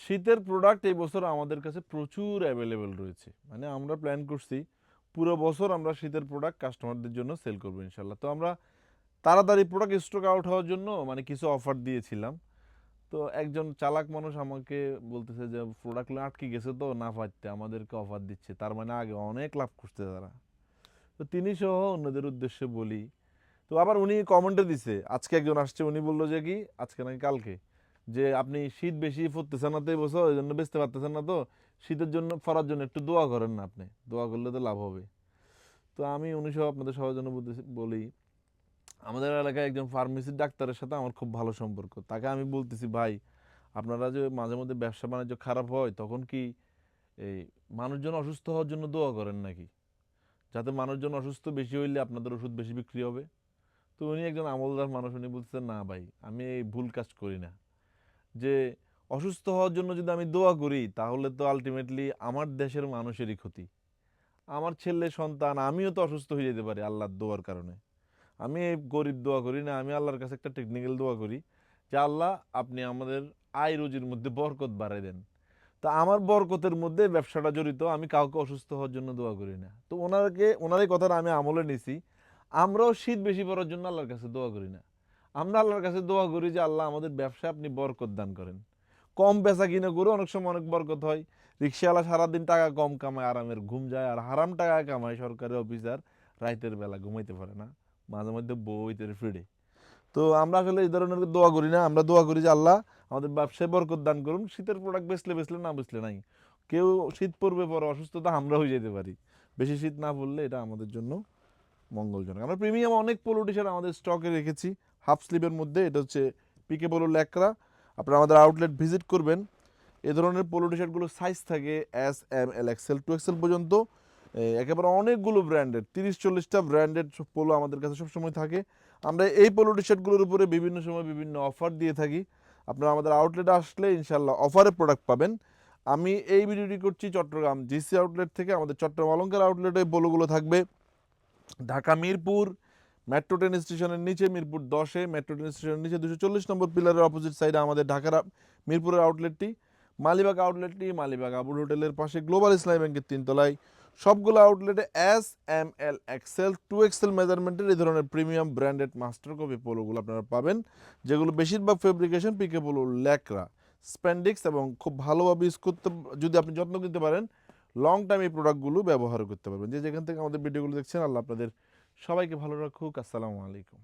শীতের প্রোডাক্ট এই বছর আমাদের কাছে প্রচুর অ্যাভেলেবেল রয়েছে। মানে আমরা প্ল্যান করছি পুরো বছর আমরা শীতের প্রোডাক্ট কাস্টমারদের জন্য সেল করবো ইনশাল্লাহ। তো আমরা তাড়াতাড়ি প্রোডাক্ট স্টক আউট হওয়ার জন্য মানে কিছু অফার দিয়েছিলাম। তো একজন চালাক মানুষ আমাকে বলতেছে যে প্রোডাক্টগুলো আটকে গেছে তো না পাইতে আমাদেরকে অফার দিচ্ছে, তার মানে আগে অনেক লাভ করছে তারা। তো তিনি সহ অন্যদের উদ্দেশ্যে বলি। তো আবার উনি কমেন্টে দিছে, আজকে একজন আসছে উনি বললো যে কি আজকে নাকি কালকে, যে আপনি শীত বেশি পড়তেছেন না তো এই বছর ওই জন্য বেচতে পারতেছেন না, তো শীতের জন্য পড়ার জন্য একটু দোয়া করেন না, আপনি দোয়া করলে তো লাভ হবে। তো আমি উনি সহ আপনাদের সবার জন্য বলি, আমাদের এলাকায় একজন ফার্মেসির ডাক্তারের সাথে আমার খুব ভালো সম্পর্ক। তাকে আমি বলতেছি, ভাই আপনারা যে মাঝে মধ্যে ব্যবসা বাণিজ্য খারাপ হয় তখন কি এই মানুষজন অসুস্থ হওয়ার জন্য দোয়া করেন নাকি, যাতে মানুষজন অসুস্থ বেশি হইলে আপনাদের ওষুধ বেশি বিক্রি হবে? তো উনি একজন আমলদার মানুষ, উনি বলতেছেন না ভাই আমি এই ভুল কাজ করি না। যে অসুস্থ হওয়ার জন্য যদি আমি দোয়া করি তাহলে তো আলটিমেটলি আমার দেশের মানুষেরই ক্ষতি। আমার ছেলে সন্তান আমিও তো অসুস্থ হয়ে যেতে পারি আল্লাহর দোয়ার কারণে। আমি এই গরিব দোয়া করি না, আমি আল্লাহর কাছে একটা টেকনিক্যাল দোয়া করি যে আল্লাহ আপনি আমাদের আয় রুজির মধ্যে বরকত বাড়ায় দেন। তা আমার বরকতের মধ্যে ব্যবসাটা জড়িত, আমি কাউকে অসুস্থ হওয়ার জন্য দোয়া করি না। তো ওনার এই কথাটা আমি আমলে নিছি। আমরাও শীত বেশি পড়ার জন্য আল্লাহর কাছে দোয়া করি না, আমরা আল্লাহর কাছে দোয়া করি যে আল্লাহ আমাদের ব্যবসায় আপনি বরকত দান করেন। কম বেচা কিনে করে অনেক সময় অনেক বরকত হয়। রিক্সাওয়ালা সারাদিন টাকা কম কামায়, আরামের ঘুম যায়, আর হারাম টাকা কামায় সরকারি অফিসার, রাইতের বেলা ঘুমাইতে পারে না, মাঝে মধ্যে বইতে ফিরে। তো আমরা আসলে এই ধরনের দোয়া করি না, আমরা দোয়া করি যে আল্লাহ আমাদের ব্যবসায় বরকত দান করুন। শীতের প্রোডাক্ট বেচলে বেচলে, না বেচলে নাই। কেউ শীত পড়বে পরে অসুস্থতা আমরা হয়ে যেতে পারি, বেশি শীত না পড়লে এটা আমাদের জন্য মঙ্গলজনক। আমরা প্রিমিয়াম অনেক পোলো টি শার্ট আমাদের স্টকে রেখেছি হাফ স্লিভের মধ্যে, এটা হচ্ছে পিকে পোলো ল্যাকড়া। আপনারা আমাদের আউটলেট ভিজিট করবেন। এ ধরনের পোলো টি শার্টগুলো সাইজ থাকে এস, এম, এল, এক্সেল, 2XL পর্যন্ত। একেবারে অনেকগুলো ব্র্যান্ডেড 30-40টা ব্র্যান্ডেড পোলো আমাদের কাছে সবসময় থাকে। আমরা এই পোলো টি শার্টগুলোর উপরে বিভিন্ন সময় বিভিন্ন অফার দিয়ে থাকি। আপনারা আমাদের আউটলেটে আসলে ইনশাল্লাহ অফারে প্রোডাক্ট পাবেন। আমি এই ভিডিওটি করছি চট্টগ্রাম জিসি আউটলেট থেকে। আমাদের চট্টগ্রাম অলঙ্কার আউটলেটে পোলোগুলো থাকবে ঢাকা মিরপুর মেট্রো ট্রেন স্টেশনের নিচে, মিরপুর 10-এ মেট্রো ট্রেন স্টেশনের নিচে 240 নম্বর পিলারের অপোজিট সাইডে আমাদের ঢাকার মিরপুরের আউটলেটটি। মালিবাগ আউটলেটটি মালিবাগ আবুল হোটেলের পাশে গ্লোবাল ইসলামী ব্যাংকের 3 তলায়। সবগুলো আউটলেটে এস, এম, এল, এক্সেল, 2XL মেজারমেন্টের এই ধরনের প্রিমিয়াম ব্র্যান্ডেড মাস্টার কপি পোলোগুলো আপনারা পাবেন, যেগুলো বেশিরভাগ ফেব্রিকেশন পিকে পোলো ল্যাকড়া স্প্যান্ডিক্স, এবং খুব ভালোভাবে ইউজ করতে, যদি আপনি যত্ন নিতে পারেন লং টাইম এই প্রোডাক্টগুলো ব্যবহার করতে পারবেন। যে যেখান থেকে আমাদের ভিডিওগুলো দেখছেন, আল্লাহ আপনাদের সবাইকে ভালো রাখুক। আসসালামু আলাইকুম।